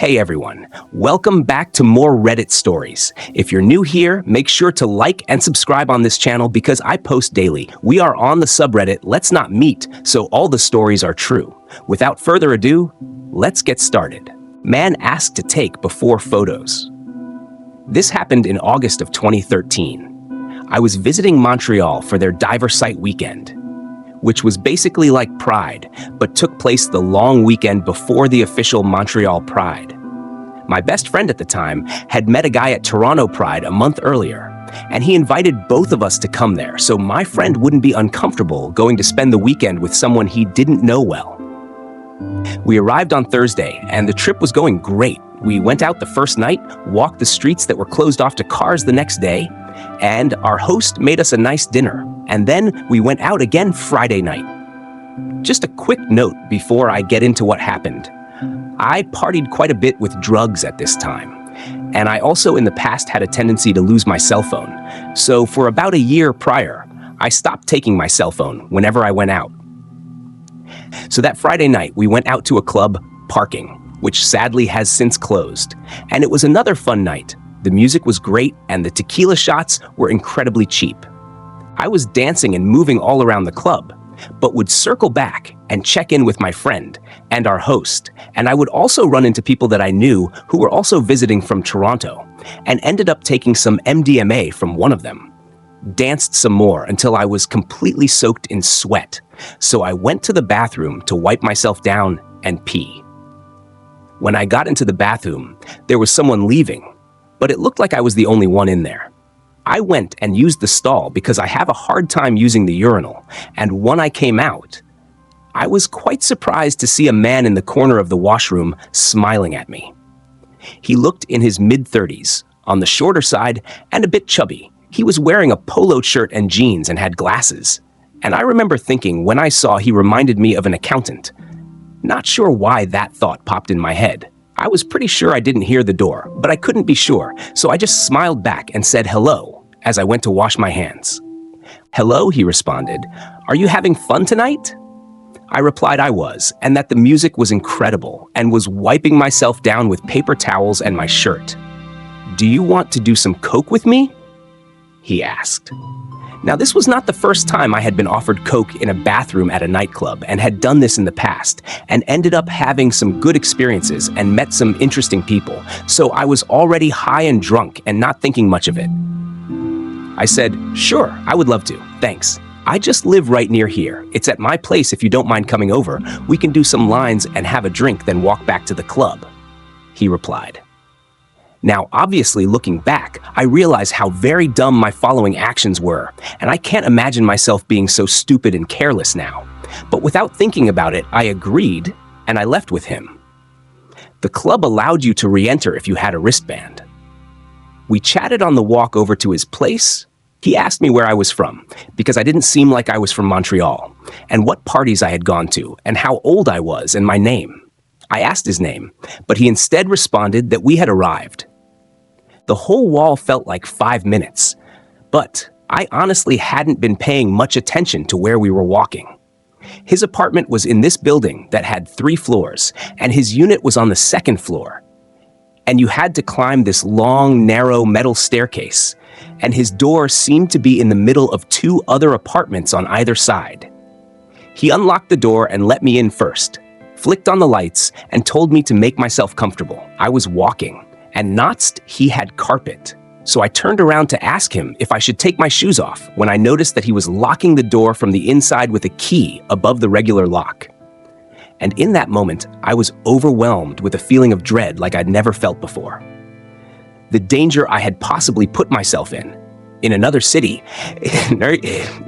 Hey everyone, welcome back to more Reddit stories. If you're new here, make sure to like and subscribe on this channel because I post daily. We are on the subreddit Let's Not Meet, so all the stories are true. Without further ado, let's get started. Man asked to take before photos. This happened in August of 2013. I was visiting Montreal for their diver site weekend, which was basically like Pride, but took place the long weekend before the official Montreal Pride. My best friend at the time had met a guy at Toronto Pride a month earlier, and he invited both of us to come there so my friend wouldn't be uncomfortable going to spend the weekend with someone he didn't know well. We arrived on Thursday, and the trip was going great. We went out the first night, walked the streets that were closed off to cars the next day, and our host made us a nice dinner. And then we went out again Friday night. Just a quick note before I get into what happened. I partied quite a bit with drugs at this time, and I also in the past had a tendency to lose my cell phone. So for about a year prior, I stopped taking my cell phone whenever I went out. So that Friday night, we went out to a club, Parking, which sadly has since closed. And it was another fun night. The music was great, and the tequila shots were incredibly cheap. I was dancing and moving all around the club, but would circle back and check in with my friend and our host, and I would also run into people that I knew who were also visiting from Toronto, and ended up taking some MDMA from one of them. Danced some more until I was completely soaked in sweat, so I went to the bathroom to wipe myself down and pee. When I got into the bathroom, there was someone leaving, but it looked like I was the only one in there. I went and used the stall because I have a hard time using the urinal, and when I came out, I was quite surprised to see a man in the corner of the washroom smiling at me. He looked in his mid-30s, on the shorter side, and a bit chubby. He was wearing a polo shirt and jeans and had glasses, and I remember thinking when I saw he reminded me of an accountant. Not sure why that thought popped in my head. I was pretty sure I didn't hear the door, but I couldn't be sure, so I just smiled back and said hello as I went to wash my hands. Hello, he responded. Are you having fun tonight? I replied I was, and that the music was incredible, and was wiping myself down with paper towels and my shirt. Do you want to do some coke with me? He asked. Now, this was not the first time I had been offered coke in a bathroom at a nightclub and had done this in the past and ended up having some good experiences and met some interesting people, so I was already high and drunk and not thinking much of it. I said, sure, I would love to, thanks. I just live right near here. It's at my place if you don't mind coming over. We can do some lines and have a drink, then walk back to the club, he replied. Now, obviously, looking back, I realize how very dumb my following actions were, and I can't imagine myself being so stupid and careless now. But without thinking about it, I agreed, and I left with him. The club allowed you to re-enter if you had a wristband. We chatted on the walk over to his place. He asked me where I was from, because I didn't seem like I was from Montreal, and what parties I had gone to, and how old I was, and my name. I asked his name, but he instead responded that we had arrived. The whole wall felt like 5 minutes, but I honestly hadn't been paying much attention to where we were walking. His apartment was in this building that had 3 floors, and his unit was on the 2nd floor. And you had to climb this long, narrow metal staircase, and his door seemed to be in the middle of 2 other apartments on either side. He unlocked the door and let me in first, flicked on the lights, and told me to make myself comfortable. I was walking, and noticed he had carpet. So I turned around to ask him if I should take my shoes off when I noticed that he was locking the door from the inside with a key above the regular lock. And in that moment, I was overwhelmed with a feeling of dread like I'd never felt before. The danger I had possibly put myself in another city,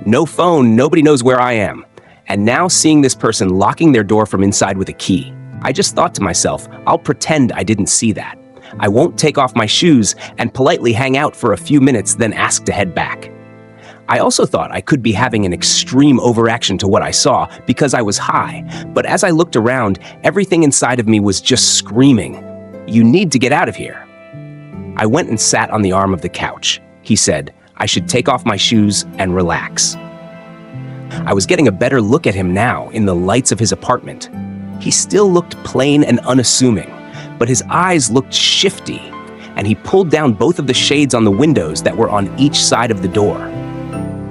no phone, nobody knows where I am. And now seeing this person locking their door from inside with a key, I just thought to myself, I'll pretend I didn't see that. I won't take off my shoes and politely hang out for a few minutes, then ask to head back. I also thought I could be having an extreme overreaction to what I saw because I was high, but as I looked around, everything inside of me was just screaming, "You need to get out of here." I went and sat on the arm of the couch. He said I should take off my shoes and relax. I was getting a better look at him now in the lights of his apartment. He still looked plain and unassuming, but his eyes looked shifty, and he pulled down both of the shades on the windows that were on each side of the door.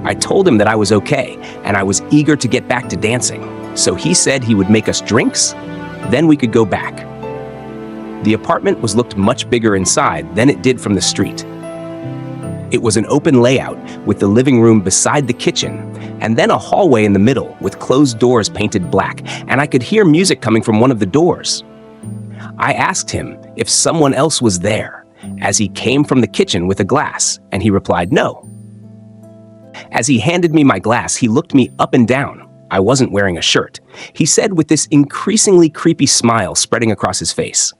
I told him that I was okay, and I was eager to get back to dancing, so he said he would make us drinks, then we could go back. The apartment looked much bigger inside than it did from the street. It was an open layout with the living room beside the kitchen, and then a hallway in the middle with closed doors painted black, and I could hear music coming from one of the doors. I asked him if someone else was there, as he came from the kitchen with a glass, and he replied no. As he handed me my glass, he looked me up and down. I wasn't wearing a shirt. He said with this increasingly creepy smile spreading across his face,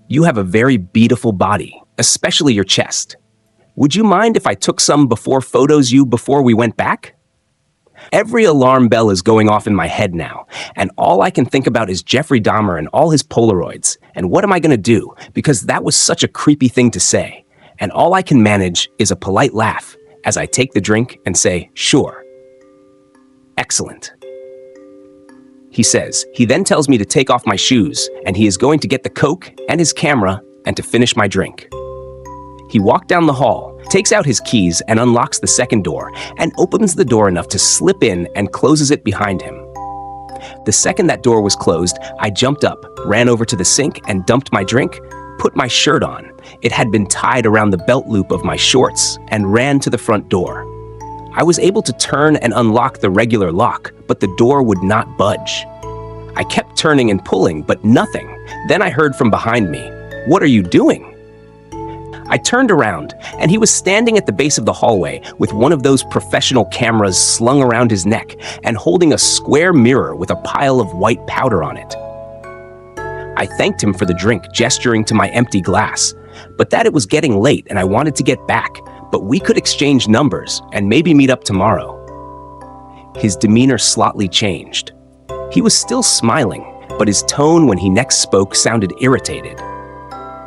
"You have a very beautiful body, especially your chest. Would you mind if I took some photos before we went back?" Every alarm bell is going off in my head now, and all I can think about is Jeffrey Dahmer and all his Polaroids, and what am I going to do, because that was such a creepy thing to say, and all I can manage is a polite laugh as I take the drink and say, "Sure." "Excellent," he says. He then tells me to take off my shoes, and he is going to get the Coke and his camera and to finish my drink. He walked down the hall, takes out his keys and unlocks the second door, and opens the door enough to slip in and closes it behind him. The second that door was closed, I jumped up, ran over to the sink and dumped my drink, put my shirt on. It had been tied around the belt loop of my shorts, and ran to the front door. I was able to turn and unlock the regular lock, but the door would not budge. I kept turning and pulling, but nothing. Then I heard from behind me, "What are you doing?" I turned around, and he was standing at the base of the hallway with one of those professional cameras slung around his neck and holding a square mirror with a pile of white powder on it. I thanked him for the drink, gesturing to my empty glass, but that it was getting late and I wanted to get back, but we could exchange numbers and maybe meet up tomorrow. His demeanor slightly changed. He was still smiling, but his tone when he next spoke sounded irritated.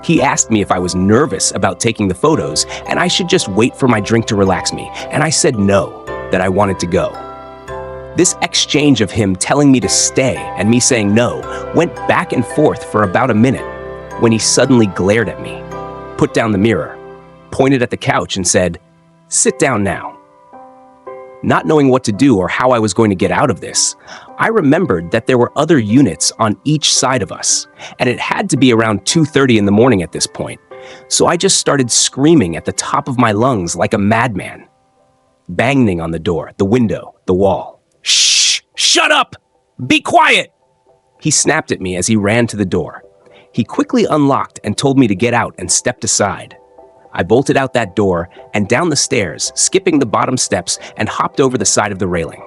He asked me if I was nervous about taking the photos and I should just wait for my drink to relax me, and I said no, that I wanted to go. This exchange of him telling me to stay and me saying no went back and forth for about a minute when he suddenly glared at me, put down the mirror, pointed at the couch and said, "Sit down now." Not knowing what to do or how I was going to get out of this, I remembered that there were other units on each side of us, and it had to be around 2:30 in the morning at this point, so I just started screaming at the top of my lungs like a madman, banging on the door, the window, the wall. "Shh! Shut up! Be quiet!" He snapped at me as he ran to the door. He quickly unlocked and told me to get out and stepped aside. I bolted out that door and down the stairs, skipping the bottom steps, and hopped over the side of the railing.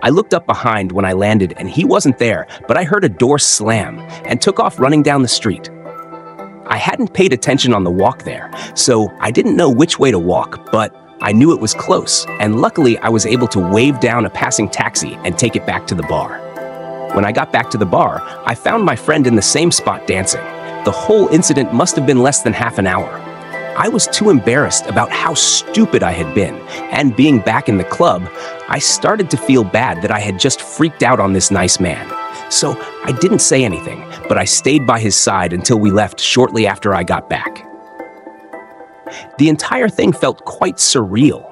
I looked up behind when I landed and he wasn't there, but I heard a door slam and took off running down the street. I hadn't paid attention on the walk there, so I didn't know which way to walk, but I knew it was close, and luckily I was able to wave down a passing taxi and take it back to the bar. When I got back to the bar, I found my friend in the same spot dancing. The whole incident must have been less than half an hour. I was too embarrassed about how stupid I had been, and being back in the club, I started to feel bad that I had just freaked out on this nice man. So I didn't say anything, but I stayed by his side until we left shortly after I got back. The entire thing felt quite surreal.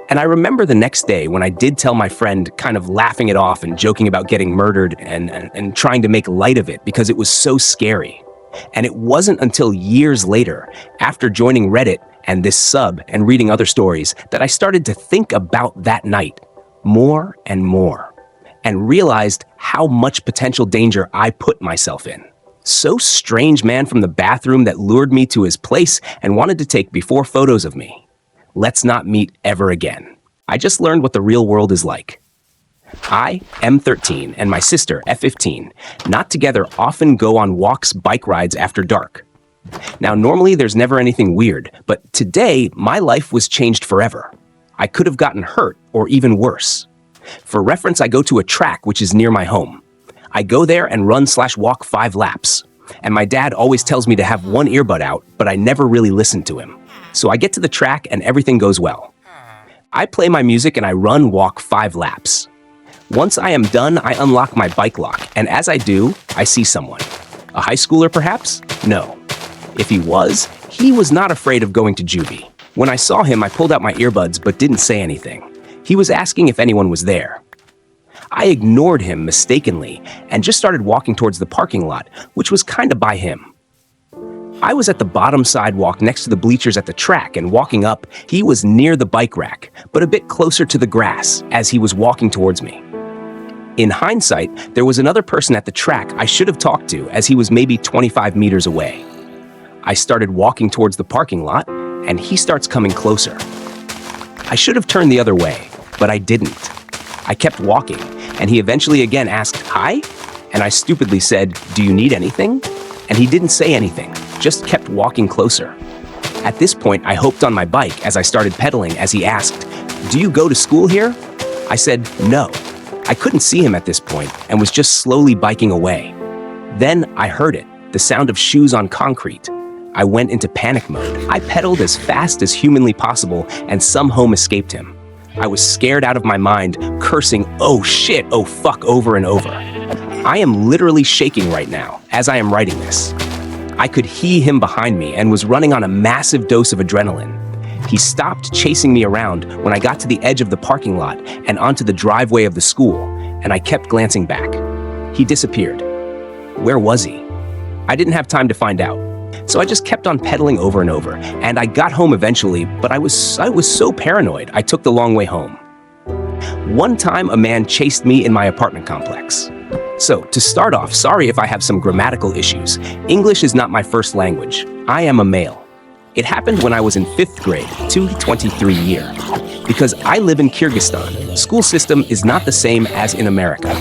And I remember the next day when I did tell my friend, kind of laughing it off and joking about getting murdered and trying to make light of it because it was so scary. And it wasn't until years later, after joining Reddit and this sub and reading other stories, that I started to think about that night more and more, and realized how much potential danger I put myself in. So strange man from the bathroom that lured me to his place and wanted to take before photos of me. Let's not meet ever again. I just learned what the real world is like. I, M13, and my sister, F15, not together, often go on walks, bike rides after dark. Now, normally there's never anything weird, but today my life was changed forever. I could have gotten hurt, or even worse. For reference, I go to a track which is near my home. I go there and run/walk 5 laps. And my dad always tells me to have one earbud out, but I never really listen to him. So I get to the track and everything goes well. I play my music and I walk 5 laps. Once I am done, I unlock my bike lock, and as I do, I see someone. A high schooler, perhaps? No. If he was not afraid of going to juvie. When I saw him, I pulled out my earbuds but didn't say anything. He was asking if anyone was there. I ignored him mistakenly and just started walking towards the parking lot, which was kind of by him. I was at the bottom sidewalk next to the bleachers at the track, and walking up, he was near the bike rack, but a bit closer to the grass as he was walking towards me. In hindsight, there was another person at the track I should have talked to, as he was maybe 25 meters away. I started walking towards the parking lot, and he starts coming closer. I should have turned the other way, but I didn't. I kept walking, and he eventually again asked, "Hi?" And I stupidly said, "Do you need anything?" And he didn't say anything, just kept walking closer. At this point, I hopped on my bike as I started pedaling as he asked, "Do you go to school here?" I said, "No." I couldn't see him at this point and was just slowly biking away. Then I heard it, the sound of shoes on concrete. I went into panic mode. I pedaled as fast as humanly possible and somehow escaped him. I was scared out of my mind, cursing, "Oh shit, oh fuck," over and over. I am literally shaking right now as I am writing this. I could hear him behind me and was running on a massive dose of adrenaline. He stopped chasing me around when I got to the edge of the parking lot and onto the driveway of the school, and I kept glancing back. He disappeared. Where was he? I didn't have time to find out. So I just kept on pedaling over and over, and I got home eventually, but I was so paranoid I took the long way home. One time a man chased me in my apartment complex. So, to start off, sorry if I have some grammatical issues. English is not my first language. I am a male. It happened when I was in 5th grade, 2023 year. Because I live in Kyrgyzstan, school system is not the same as in America.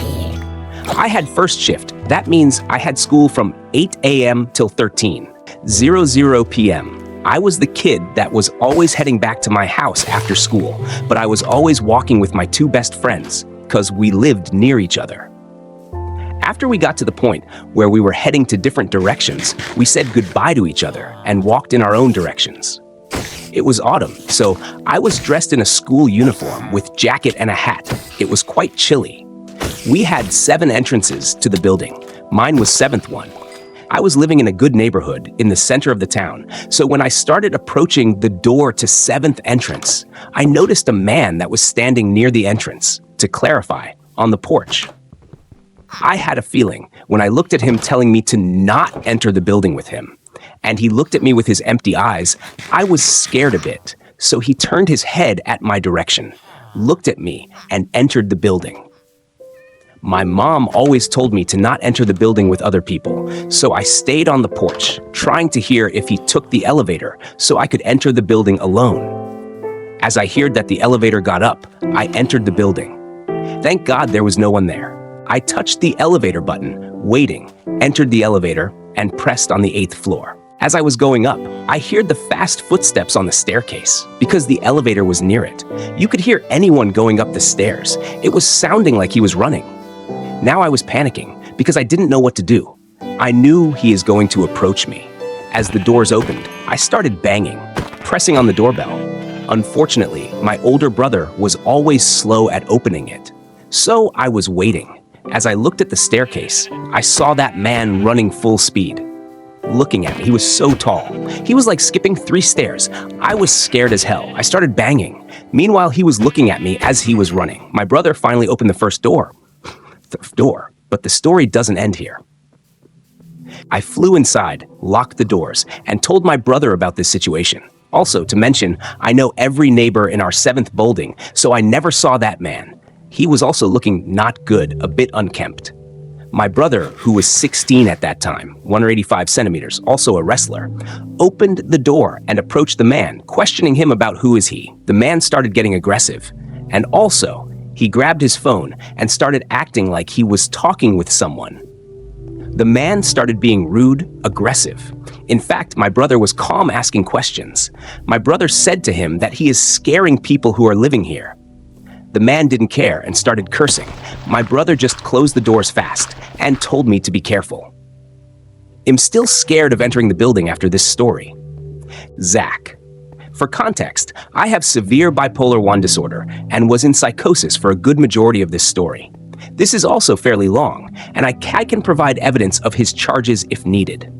I had first shift. That means I had school from 8 a.m. till 13:00 p.m. I was the kid that was always heading back to my house after school, but I was always walking with my 2 best friends because we lived near each other. After we got to the point where we were heading to different directions, we said goodbye to each other and walked in our own directions. It was autumn, so I was dressed in a school uniform with jacket and a hat. It was quite chilly. We had 7 entrances to the building. Mine was 7th one. I was living in a good neighborhood in the center of the town, so when I started approaching the door to 7th entrance, I noticed a man that was standing near the entrance, to clarify, on the porch. I had a feeling when I looked at him telling me to not enter the building with him, and he looked at me with his empty eyes. I was scared a bit, so he turned his head at my direction, looked at me, and entered the building. My mom always told me to not enter the building with other people, so I stayed on the porch, trying to hear if he took the elevator so I could enter the building alone. As I heard that the elevator got up, I entered the building. Thank God there was no one there. I touched the elevator button, waiting, entered the elevator, and pressed on the 8th floor. As I was going up, I heard the fast footsteps on the staircase because the elevator was near it. You could hear anyone going up the stairs. It was sounding like he was running. Now I was panicking because I didn't know what to do. I knew he is going to approach me. As the doors opened, I started banging, pressing on the doorbell. Unfortunately, my older brother was always slow at opening it. So I was waiting. As I looked at the staircase, I saw that man running full speed. Looking at me, he was so tall. He was like skipping 3 stairs. I was scared as hell. I started banging. Meanwhile, he was looking at me as he was running. My brother finally opened the first door. But the story doesn't end here. I flew inside, locked the doors, and told my brother about this situation. Also, to mention, I know every neighbor in our 7th building, so I never saw that man. He was also looking not good, a bit unkempt. My brother, who was 16 at that time, 185 centimeters, also a wrestler, opened the door and approached the man, questioning him about who is he. The man started getting aggressive, and also, he grabbed his phone and started acting like he was talking with someone. The man started being rude, aggressive. In fact, my brother was calm asking questions. My brother said to him that he is scaring people who are living here. The man didn't care and started cursing. My brother just closed the doors fast and told me to be careful. I'm still scared of entering the building after this story. Zach. For context, I have severe bipolar 1 disorder and was in psychosis for a good majority of this story. This is also fairly long, and I can provide evidence of his charges if needed.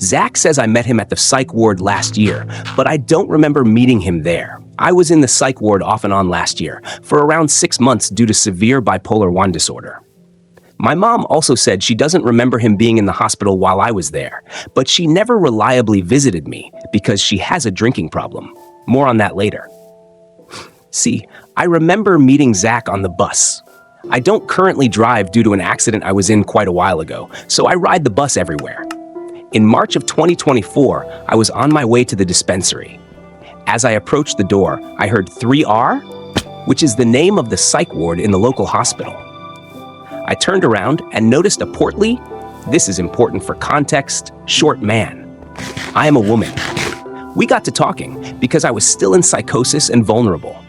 Zach says I met him at the psych ward last year, but I don't remember meeting him there. I was in the psych ward off and on last year, for around 6 months due to severe bipolar 1 disorder. My mom also said she doesn't remember him being in the hospital while I was there, but she never reliably visited me because she has a drinking problem. More on that later. See, I remember meeting Zach on the bus. I don't currently drive due to an accident I was in quite a while ago, so I ride the bus everywhere. In March of 2024, I was on my way to the dispensary. As I approached the door, I heard 3R, which is the name of the psych ward in the local hospital. I turned around and noticed a portly, this is important for context, short man. I am a woman. We got to talking because I was still in psychosis and vulnerable.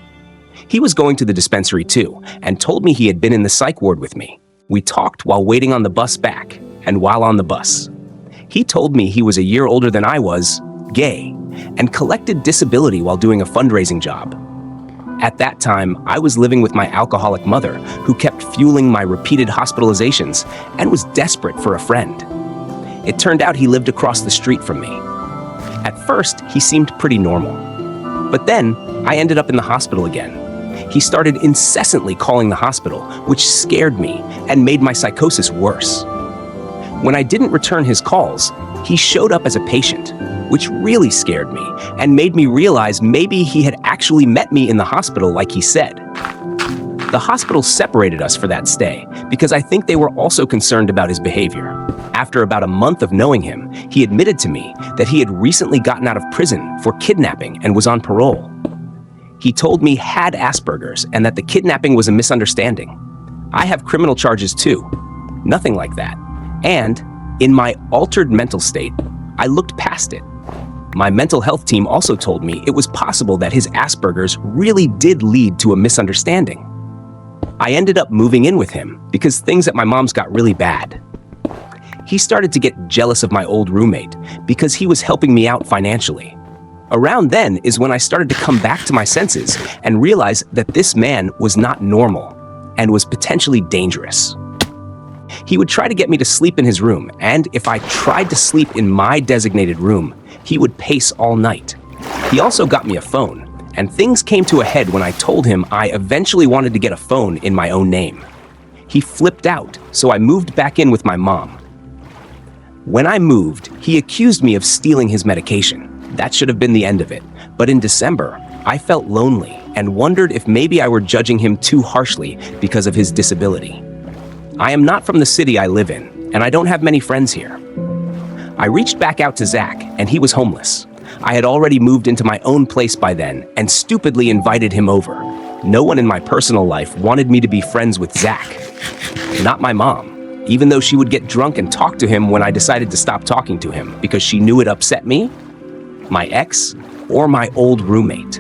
He was going to the dispensary too, and told me he had been in the psych ward with me. We talked while waiting on the bus back, and while on the bus. He told me he was a year older than I was, gay, and collected disability while doing a fundraising job. At that time, I was living with my alcoholic mother, who kept fueling my repeated hospitalizations and was desperate for a friend. It turned out he lived across the street from me. At first, he seemed pretty normal. But then, I ended up in the hospital again. He started incessantly calling the hospital, which scared me and made my psychosis worse. When I didn't return his calls, he showed up as a patient, which really scared me and made me realize maybe he had actually met me in the hospital like he said. The hospital separated us for that stay because I think they were also concerned about his behavior. After about a month of knowing him, he admitted to me that he had recently gotten out of prison for kidnapping and was on parole. He told me he had Asperger's and that the kidnapping was a misunderstanding. I have criminal charges too. Nothing like that. And, in my altered mental state, I looked past it. My mental health team also told me it was possible that his Asperger's really did lead to a misunderstanding. I ended up moving in with him because things at my mom's got really bad. He started to get jealous of my old roommate because he was helping me out financially. Around then is when I started to come back to my senses and realize that this man was not normal and was potentially dangerous. He would try to get me to sleep in his room, and if I tried to sleep in my designated room, he would pace all night. He also got me a phone, and things came to a head when I told him I eventually wanted to get a phone in my own name. He flipped out, so I moved back in with my mom. When I moved, he accused me of stealing his medication. That should have been the end of it, but in December, I felt lonely and wondered if maybe I were judging him too harshly because of his disability. I am not from the city I live in, and I don't have many friends here. I reached back out to Zach, and he was homeless. I had already moved into my own place by then, and stupidly invited him over. No one in my personal life wanted me to be friends with Zach. Not my mom, even though she would get drunk and talk to him when I decided to stop talking to him because she knew it upset me, my ex, or my old roommate.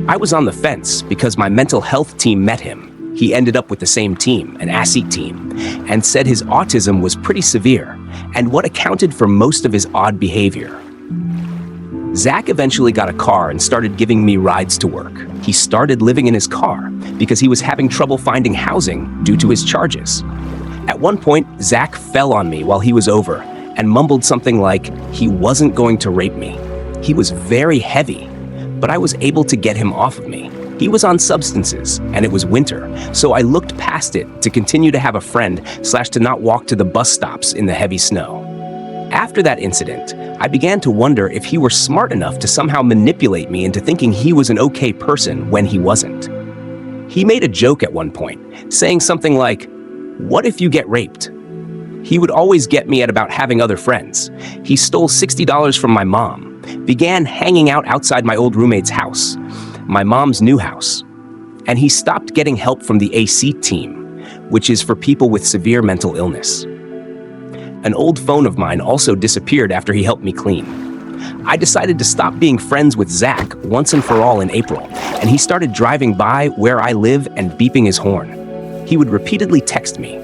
I was on the fence because my mental health team met him. He ended up with the same team, an ASI team, and said his autism was pretty severe and what accounted for most of his odd behavior. Zach eventually got a car and started giving me rides to work. He started living in his car because he was having trouble finding housing due to his charges. At one point, Zach fell on me while he was over and mumbled something like he wasn't going to rape me. He was very heavy, but I was able to get him off of me. He was on substances, and it was winter, so I looked past it to continue to have a friend / to not walk to the bus stops in the heavy snow. After that incident, I began to wonder if he were smart enough to somehow manipulate me into thinking he was an okay person when he wasn't. He made a joke at one point, saying something like, "What if you get raped?" He would always get me at about having other friends. He stole $60 from my mom, began hanging out outside my old roommate's house, my mom's new house, and he stopped getting help from the AC team, which is for people with severe mental illness. An old phone of mine also disappeared after he helped me clean. I decided to stop being friends with Zach once and for all in April, and he started driving by where I live and beeping his horn. He would repeatedly text me.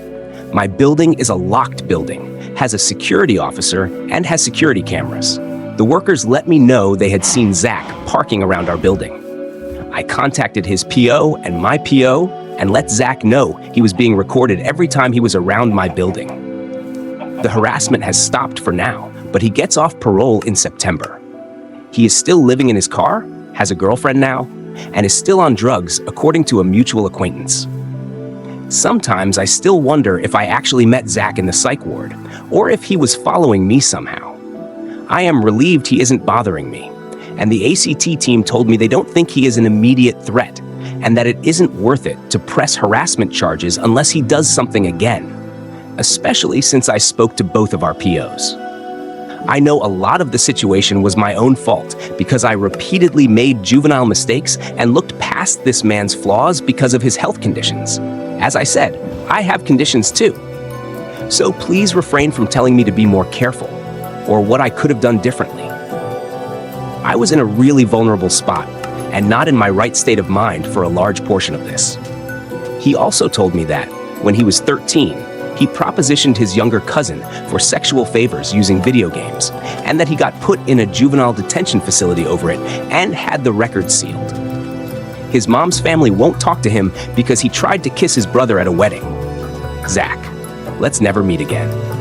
My building is a locked building, has a security officer, and has security cameras. The workers let me know they had seen Zach parking around our building. I contacted his PO and my PO, and let Zach know he was being recorded every time he was around my building. The harassment has stopped for now, but he gets off parole in September. He is still living in his car, has a girlfriend now, and is still on drugs, according to a mutual acquaintance. Sometimes I still wonder if I actually met Zach in the psych ward, or if he was following me somehow. I am relieved he isn't bothering me, and the ACT team told me they don't think he is an immediate threat, and that it isn't worth it to press harassment charges unless he does something again, especially since I spoke to both of our POs. I know a lot of the situation was my own fault because I repeatedly made juvenile mistakes and looked past this man's flaws because of his health conditions. As I said, I have conditions too. So please refrain from telling me to be more careful or what I could have done differently. I was in a really vulnerable spot and not in my right state of mind for a large portion of this. He also told me that, when he was 13, he propositioned his younger cousin for sexual favors using video games, and that he got put in a juvenile detention facility over it and had the record sealed. His mom's family won't talk to him because he tried to kiss his brother at a wedding. Zach, let's never meet again.